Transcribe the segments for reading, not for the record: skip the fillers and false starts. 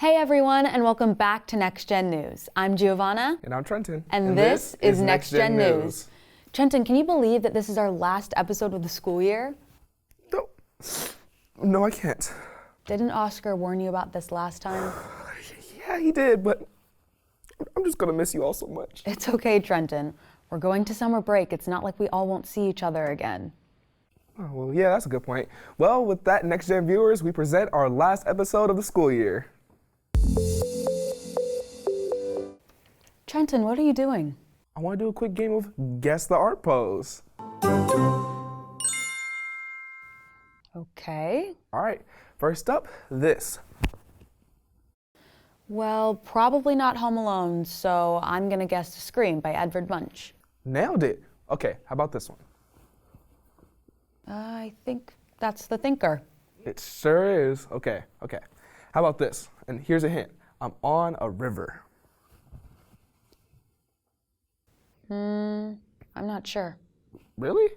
Hey everyone, and welcome back to NexGen News. I'm Giovanna. And I'm Trenton. And this is NexGen News. Trenton, can you believe that this is our last episode of the school year? No, I can't. Didn't Oscar warn you about this last time? Yeah, he did, but I'm just gonna miss you all so much. It's okay, Trenton. We're going to summer break. It's not like we all won't see each other again. Oh, well, yeah, that's a good point. Well, with that, NexGen viewers, we present our last episode of the school year. Trenton, what are you doing? I want to do a quick game of Guess the Art Pose. Okay. All right, first up, this. Well, probably not Home Alone, so I'm gonna guess Scream by Edvard Munch. Nailed it. Okay, how about this one? I think that's The Thinker. It sure is. Okay. How about this? And here's a hint. I'm on a river. I'm not sure. Really?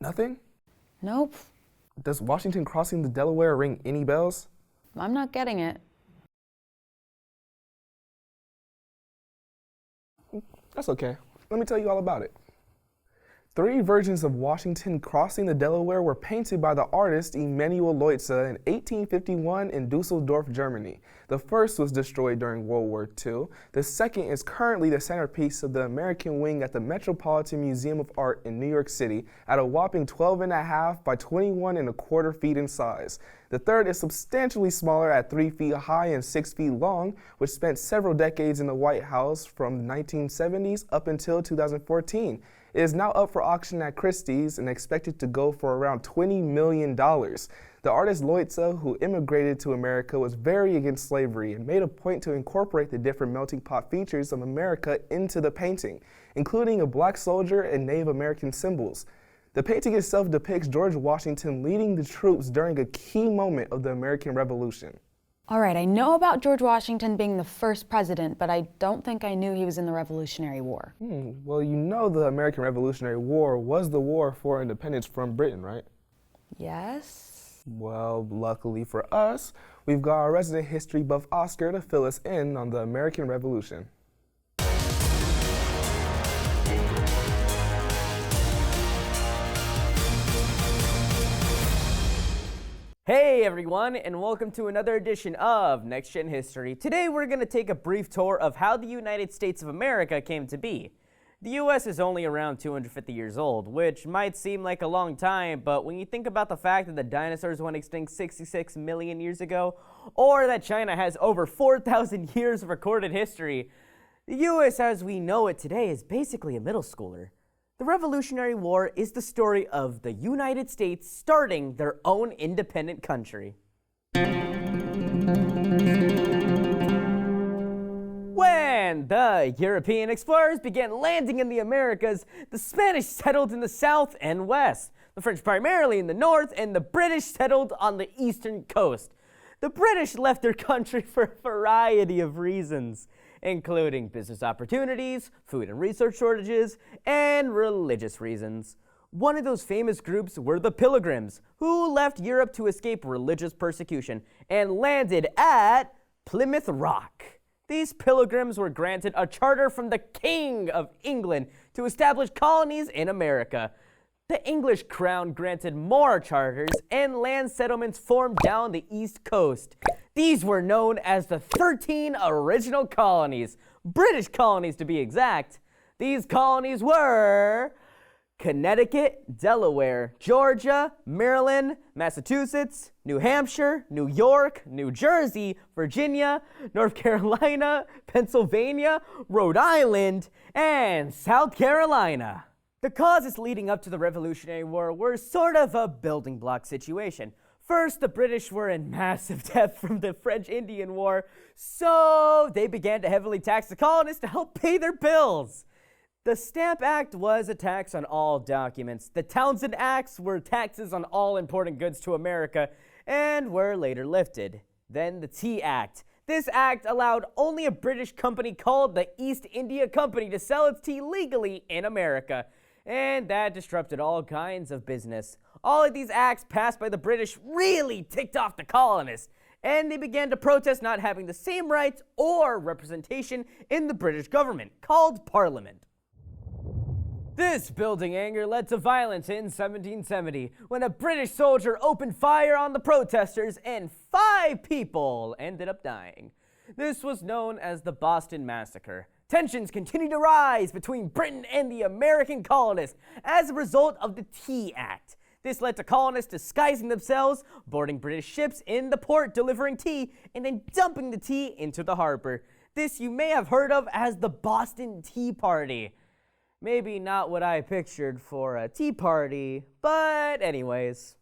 Nothing? Nope. Does Washington crossing the Delaware ring any bells? I'm not getting it. That's okay. Let me tell you all about it. 3 versions of Washington crossing the Delaware were painted by the artist Emanuel Leutze in 1851 in Dusseldorf, Germany. The first was destroyed during World War II. The second is currently the centerpiece of the American wing at the Metropolitan Museum of Art in New York City at a whopping 12.5 by 21.25 feet in size. The third is substantially smaller at 3 feet high and 6 feet long, which spent several decades in the White House from the 1970s up until 2014. It is now up for auction at Christie's and expected to go for around $20 million. The artist Leutze, who immigrated to America, was very against slavery and made a point to incorporate the different melting pot features of America into the painting, including a black soldier and Native American symbols. The painting itself depicts George Washington leading the troops during a key moment of the American Revolution. All right, I know about George Washington being the first president, but I don't think I knew he was in the Revolutionary War. Well, you know the American Revolutionary War was the war for independence from Britain, right? Yes? Well, luckily for us, we've got our resident history buff Oscar to fill us in on the American Revolution. Hey everyone, and welcome to another edition of NexGen History. Today we're going to take a brief tour of how the United States of America came to be. The US is only around 250 years old, which might seem like a long time, but when you think about the fact that the dinosaurs went extinct 66 million years ago, or that China has over 4,000 years of recorded history, the US as we know it today is basically a middle schooler. The Revolutionary War is the story of the United States starting their own independent country. When the European explorers began landing in the Americas, the Spanish settled in the south and west, the French primarily in the north, and the British settled on the eastern coast. The British left their country for a variety of reasons, including business opportunities, food and resource shortages, and religious reasons. One of those famous groups were the Pilgrims, who left Europe to escape religious persecution and landed at Plymouth Rock. These Pilgrims were granted a charter from the King of England to establish colonies in America. The English crown granted more charters, and land settlements formed down the East Coast. These were known as the 13 original colonies, British colonies to be exact. These colonies were Connecticut, Delaware, Georgia, Maryland, Massachusetts, New Hampshire, New York, New Jersey, Virginia, North Carolina, Pennsylvania, Rhode Island, and South Carolina. The causes leading up to the Revolutionary War were sort of a building block situation. First, the British were in massive debt from the French-Indian War, so they began to heavily tax the colonists to help pay their bills. The Stamp Act was a tax on all documents. The Townshend Acts were taxes on all important goods to America and were later lifted. Then the Tea Act. This act allowed only a British company called the East India Company to sell its tea legally in America, and that disrupted all kinds of business. All of these acts passed by the British really ticked off the colonists, and they began to protest not having the same rights or representation in the British government, called Parliament. This building anger led to violence in 1770 when a British soldier opened fire on the protesters and 5 people ended up dying. This was known as the Boston Massacre. Tensions continued to rise between Britain and the American colonists as a result of the Tea Act. This led to colonists disguising themselves, boarding British ships in the port delivering tea, and then dumping the tea into the harbor. This you may have heard of as the Boston Tea Party. Maybe not what I pictured for a tea party, but anyways.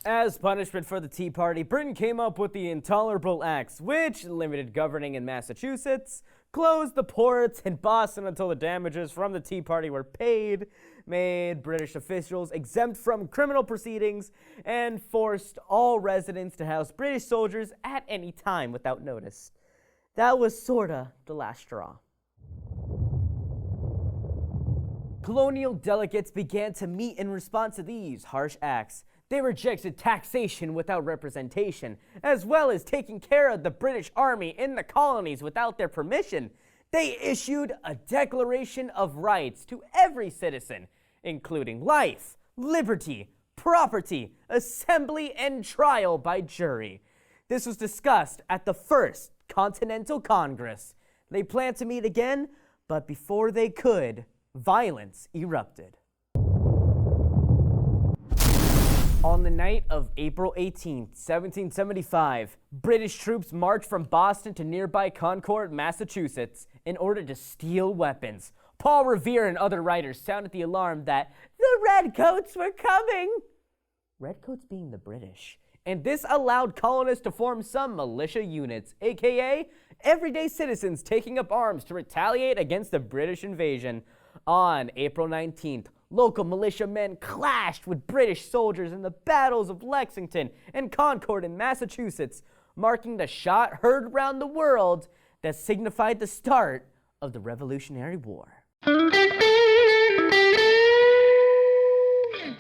As punishment for the Tea Party, Britain came up with the Intolerable Acts, which limited governing in Massachusetts, closed the ports in Boston until the damages from the Tea Party were paid, made British officials exempt from criminal proceedings, and forced all residents to house British soldiers at any time without notice. That was sorta the last straw. Colonial delegates began to meet in response to these harsh acts. They rejected taxation without representation, as well as taking care of the British Army in the colonies without their permission. They issued a Declaration of Rights to every citizen, including life, liberty, property, assembly, and trial by jury. This was discussed at the First Continental Congress. They planned to meet again, but before they could, violence erupted. On the night of April 18, 1775, British troops marched from Boston to nearby Concord, Massachusetts, in order to steal weapons. Paul Revere and other writers sounded the alarm that the Redcoats were coming. Redcoats being the British. And this allowed colonists to form some militia units, aka everyday citizens taking up arms to retaliate against the British invasion. On April 19th, local militiamen clashed with British soldiers in the battles of Lexington and Concord in Massachusetts, marking the shot heard around the world that signified the start of the Revolutionary War.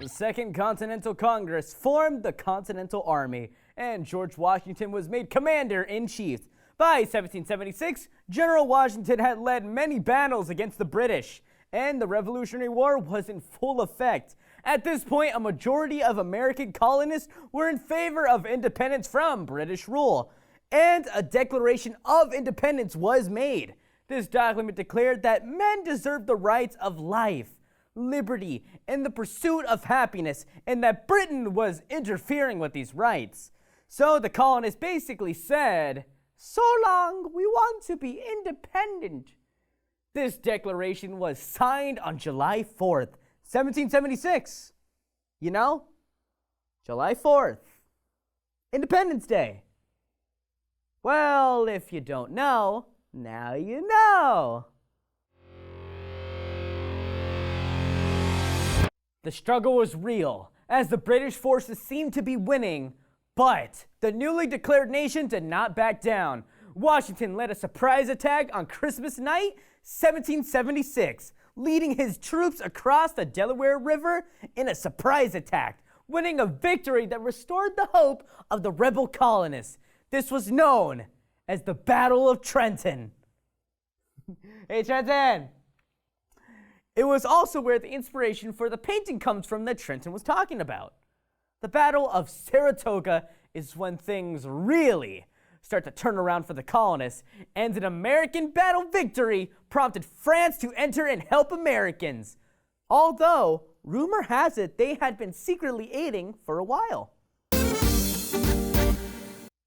The Second Continental Congress formed the Continental Army, and George Washington was made commander-in-chief. By 1776, General Washington had led many battles against the British, and the Revolutionary War was in full effect. At this point, a majority of American colonists were in favor of independence from British rule, and a Declaration of Independence was made. This document declared that men deserved the rights of life, liberty, and the pursuit of happiness, and that Britain was interfering with these rights. So the colonists basically said, "So long, we want to be independent." This declaration was signed on July 4th, 1776. You know, July 4th, Independence Day. Well, if you don't know, now you know. The struggle was real, as the British forces seemed to be winning, but the newly declared nation did not back down. Washington led a surprise attack on Christmas night, 1776, leading his troops across the Delaware River in a surprise attack, winning a victory that restored the hope of the rebel colonists. This was known as the Battle of Trenton. Hey, Trenton! It was also where the inspiration for the painting comes from that Trenton was talking about. The Battle of Saratoga is when things really start to turn around for the colonists, and an American battle victory prompted France to enter and help Americans. Although, rumor has it they had been secretly aiding for a while.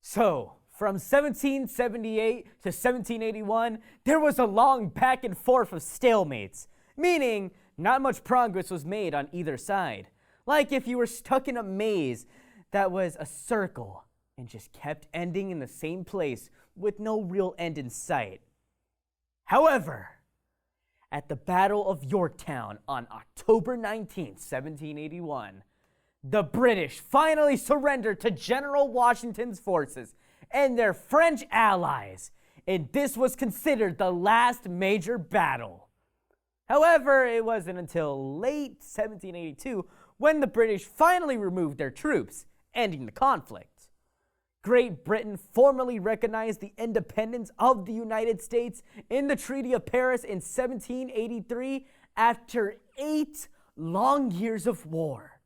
So, from 1778 to 1781, there was a long back and forth of stalemates, meaning not much progress was made on either side. Like if you were stuck in a maze that was a circle and just kept ending in the same place with no real end in sight. However, at the Battle of Yorktown on October 19, 1781, the British finally surrendered to General Washington's forces and their French allies, and this was considered the last major battle. However, it wasn't until late 1782 when the British finally removed their troops, ending the conflict. Great Britain formally recognized the independence of the United States in the Treaty of Paris in 1783 after 8 long years of war.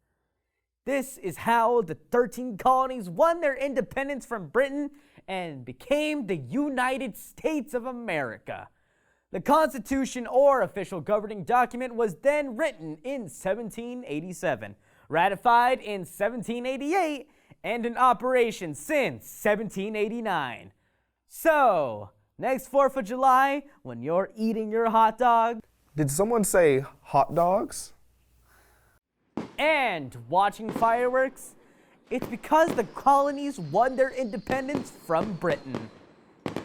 This is how the 13 colonies won their independence from Britain and became the United States of America. The Constitution, or official governing document, was then written in 1787, ratified in 1788, and in operation since 1789. So, next 4th of July, when you're eating your hot dog, Did someone say hot dogs? and watching fireworks, it's because the colonies won their independence from Britain.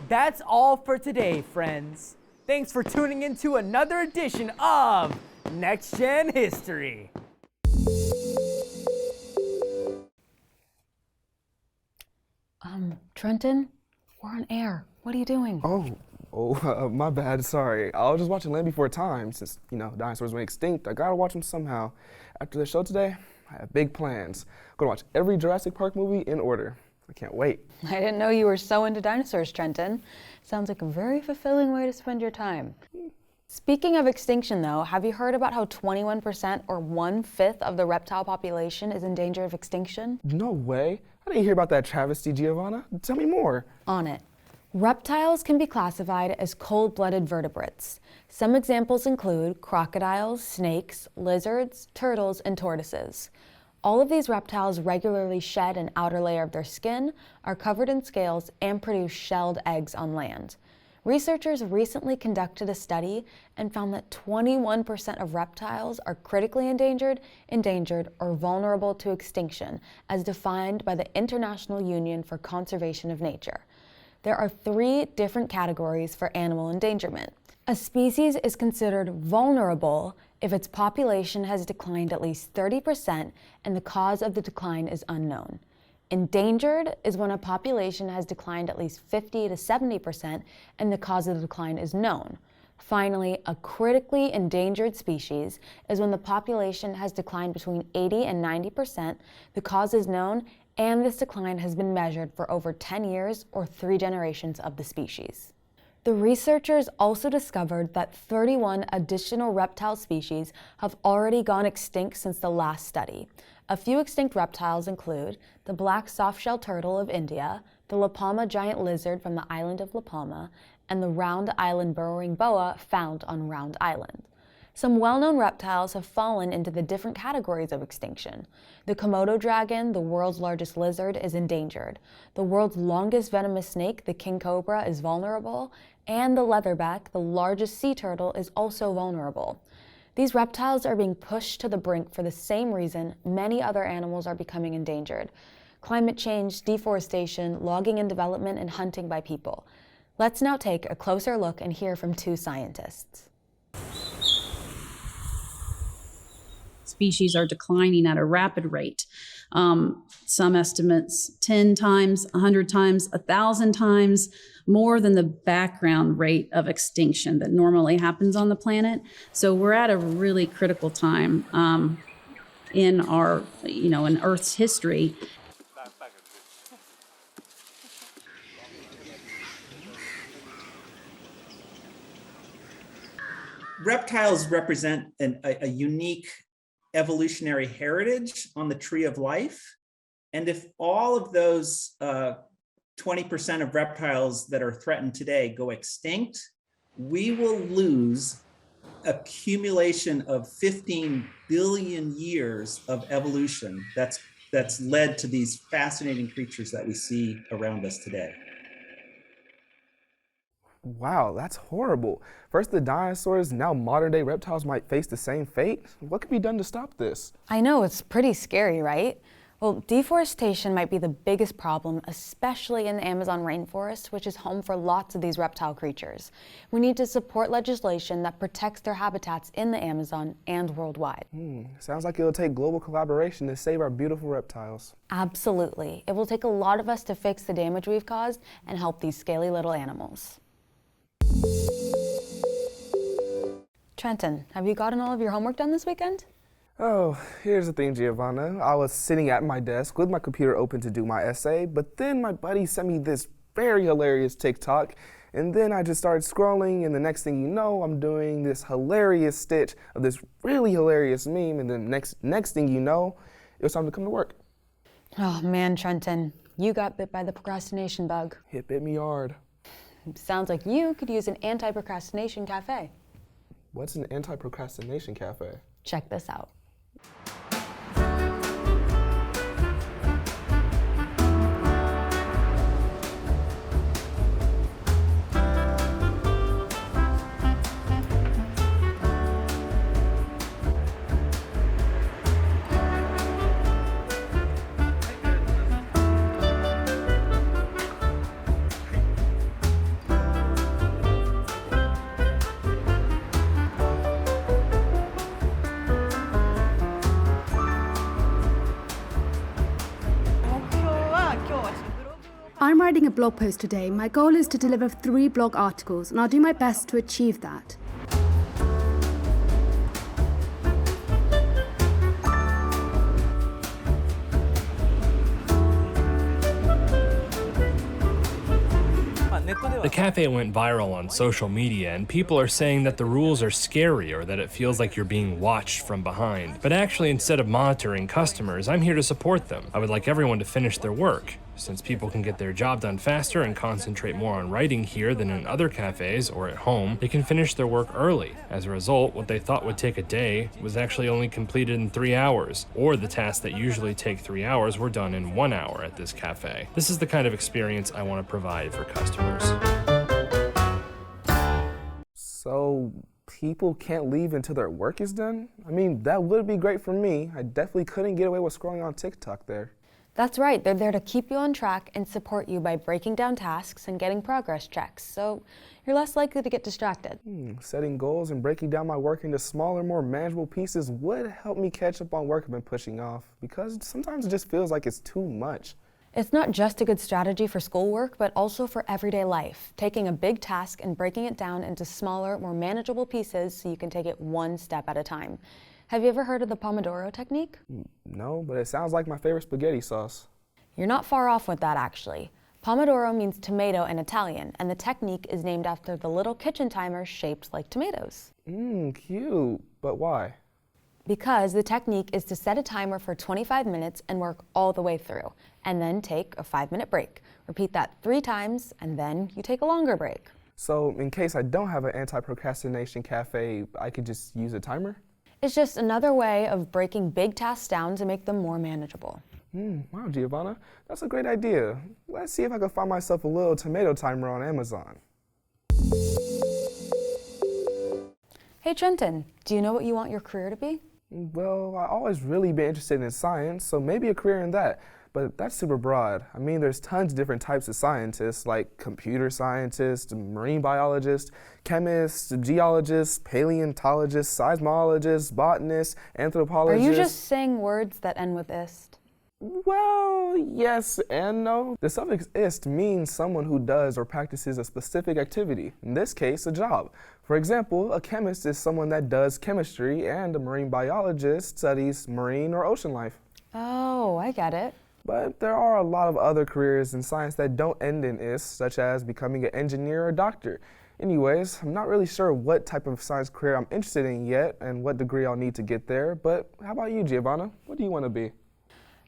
That's all for today, friends. Thanks for tuning in to another edition of NexGen History. Trenton, we're on air. What are you doing? My bad, sorry. I was just watching Land Before Time. Since, dinosaurs went extinct, I gotta watch them somehow. After the show today, I have big plans. I'm gonna watch every Jurassic Park movie in order. I can't wait. I didn't know you were so into dinosaurs, Trenton. Sounds like a very fulfilling way to spend your time. Speaking of extinction, though, have you heard about how 21% or 1/5 of the reptile population is in danger of extinction? No way. I didn't hear about that travesty, Giovanna. Tell me more. On it. Reptiles can be classified as cold-blooded vertebrates. Some examples include crocodiles, snakes, lizards, turtles, and tortoises. All of these reptiles regularly shed an outer layer of their skin, are covered in scales, and produce shelled eggs on land. Researchers recently conducted a study and found that 21% of reptiles are critically endangered, or vulnerable to extinction, as defined by the International Union for Conservation of Nature. There are 3 different categories for animal endangerment. A species is considered vulnerable if its population has declined at least 30% and the cause of the decline is unknown. Endangered is when a population has declined at least 50 to 70% and the cause of the decline is known. Finally, a critically endangered species is when the population has declined between 80 and 90%, the cause is known, and this decline has been measured for over 10 years or 3 generations of the species. The researchers also discovered that 31 additional reptile species have already gone extinct since the last study. A few extinct reptiles include the black soft-shell turtle of India, the La Palma giant lizard from the island of La Palma, and the round island burrowing boa found on Round Island. Some well-known reptiles have fallen into the different categories of extinction. The Komodo dragon, the world's largest lizard, is endangered. The world's longest venomous snake, the king cobra, is vulnerable, and the leatherback, the largest sea turtle, is also vulnerable. These reptiles are being pushed to the brink for the same reason many other animals are becoming endangered: climate change, deforestation, logging and development, and hunting by people. Let's now take a closer look and hear from 2 scientists. Species are declining at a rapid rate. Some estimates 10 times, 100 times, 1,000 times more than the background rate of extinction that normally happens on the planet. So we're at a really critical time in our, in Earth's history. Reptiles represent a unique evolutionary heritage on the tree of life. And if all of those 20% of reptiles that are threatened today go extinct, we will lose accumulation of 15 billion years of evolution that's led to these fascinating creatures that we see around us today. Wow, that's horrible. First the dinosaurs, now modern-day reptiles might face the same fate. What could be done to stop this? I know, it's pretty scary, right? Well, deforestation might be the biggest problem, especially in the Amazon rainforest, which is home for lots of these reptile creatures. We need to support legislation that protects their habitats in the Amazon and worldwide. Sounds like it'll take global collaboration to save our beautiful reptiles. Absolutely. It will take a lot of us to fix the damage we've caused and help these scaly little animals. Trenton, have you gotten all of your homework done this weekend? Oh, here's the thing, Giovanna. I was sitting at my desk with my computer open to do my essay, but then my buddy sent me this very hilarious TikTok, and then I just started scrolling, and the next thing you know, I'm doing this hilarious stitch of this really hilarious meme, and then next thing you know, it was time to come to work. Oh man, Trenton, you got bit by the procrastination bug. It bit me hard. Sounds like you could use an anti-procrastination cafe. What's an anti-procrastination cafe? Check this out. I'm writing a blog post today. My goal is to deliver 3 blog articles, and I'll do my best to achieve that. The cafe went viral on social media, and people are saying that the rules are scary or that it feels like you're being watched from behind. But actually, instead of monitoring customers, I'm here to support them. I would like everyone to finish their work. Since people can get their job done faster and concentrate more on writing here than in other cafes or at home, they can finish their work early. As a result, what they thought would take a day was actually only completed in 3 hours, or the tasks that usually take 3 hours were done in 1 hour at this cafe. This is the kind of experience I want to provide for customers. So people can't leave until their work is done? I mean, that would be great for me. I definitely couldn't get away with scrolling on TikTok there. That's right, they're there to keep you on track and support you by breaking down tasks and getting progress checks, so you're less likely to get distracted. Setting goals and breaking down my work into smaller, more manageable pieces would help me catch up on work I've been pushing off, because sometimes it just feels like it's too much. It's not just a good strategy for schoolwork, but also for everyday life, taking a big task and breaking it down into smaller, more manageable pieces so you can take it one step at a time. Have you ever heard of the Pomodoro technique? No, but it sounds like my favorite spaghetti sauce. You're not far off with that, actually. Pomodoro means tomato in Italian, and the technique is named after the little kitchen timer shaped like tomatoes. Cute. But why? Because the technique is to set a timer for 25 minutes and work all the way through, and then take a 5-minute break. Repeat that 3 times, and then you take a longer break. So in case I don't have an anti-procrastination cafe, I could just use a timer? It's just another way of breaking big tasks down to make them more manageable. Wow, Giovanna, that's a great idea. Let's see if I can find myself a little tomato timer on Amazon. Hey Trenton, do you know what you want your career to be? Well, I always really been interested in science, so maybe a career in that. But that's super broad. I mean, there's tons of different types of scientists, like computer scientists, marine biologists, chemists, geologists, paleontologists, seismologists, botanists, Are anthropologists. you just saying words that end with ist? Well, yes and no. The suffix ist means someone who does or practices a specific activity, in this case, a job. For example, a chemist is someone that does chemistry, and a marine biologist studies marine or ocean life. Oh, I get it. But there are a lot of other careers in science that don't end in ist, such as becoming an engineer or doctor. Anyways, I'm not really sure what type of science career I'm interested in yet and what degree I'll need to get there, but how about you, Giovanna? What do you want to be?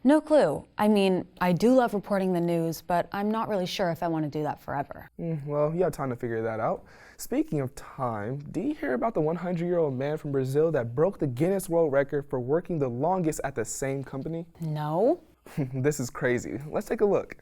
No clue. I mean, I do love reporting the news, but I'm not really sure if I want to do that forever. Well, you have time to figure that out. Speaking of time, did you hear about the 100-year-old man from Brazil that broke the Guinness World Record for working the longest at the same company? No? This is crazy. Let's take a look.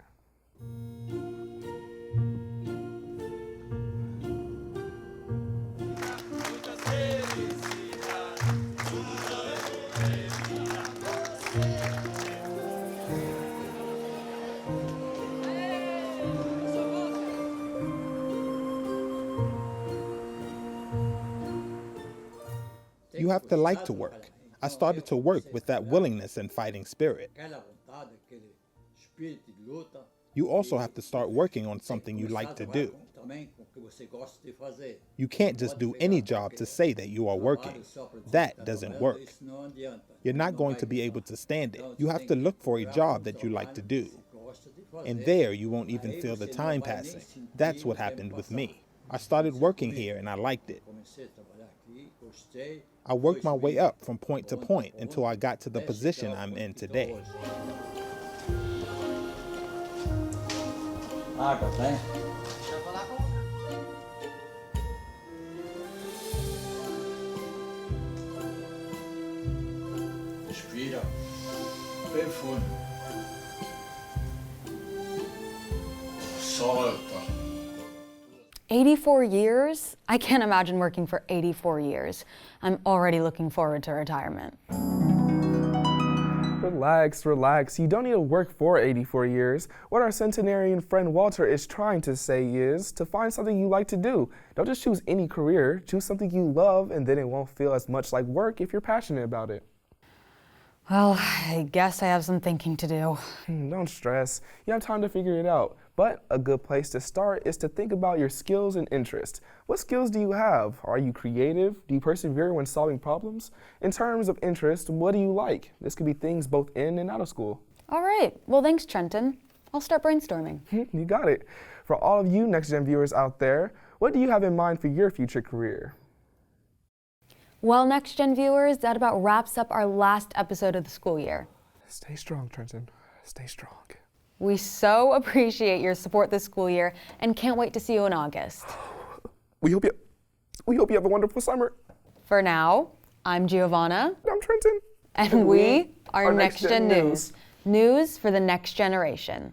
You have to like to work. I started to work with that willingness and fighting spirit. You also have to start working on something you like to do. You can't just do any job to say that you are working. That doesn't work. You're not going to be able to stand it. You have to look for a job that you like to do. And there you won't even feel the time passing. That's what happened with me. I started working here and I liked it. I worked my way up from point to point until I got to the position I'm in today. Respira. Bem fundo. Solta. 84 years? I can't imagine working for 84 years. I'm already looking forward to retirement. Relax, relax. You don't need to work for 84 years. What our centenarian friend Walter is trying to say is to find something you like to do. Don't just choose any career. Choose something you love, and then it won't feel as much like work if you're passionate about it. Well, I guess I have some thinking to do. Don't stress. You have time to figure it out. But a good place to start is to think about your skills and interests. What skills do you have? Are you creative? Do you persevere when solving problems? In terms of interest, what do you like? This could be things both in and out of school. All right. Well, thanks, Trenton. I'll start brainstorming. You got it. For all of you NexGen viewers out there, what do you have in mind for your future career? Well, NexGen viewers, that about wraps up our last episode of the school year. Stay strong, Trenton. Stay strong. We so appreciate your support this school year and can't wait to see you in August. We hope you have a wonderful summer. For now, I'm Giovanna. I'm Trenton. And we are NexGen News. News for the next generation.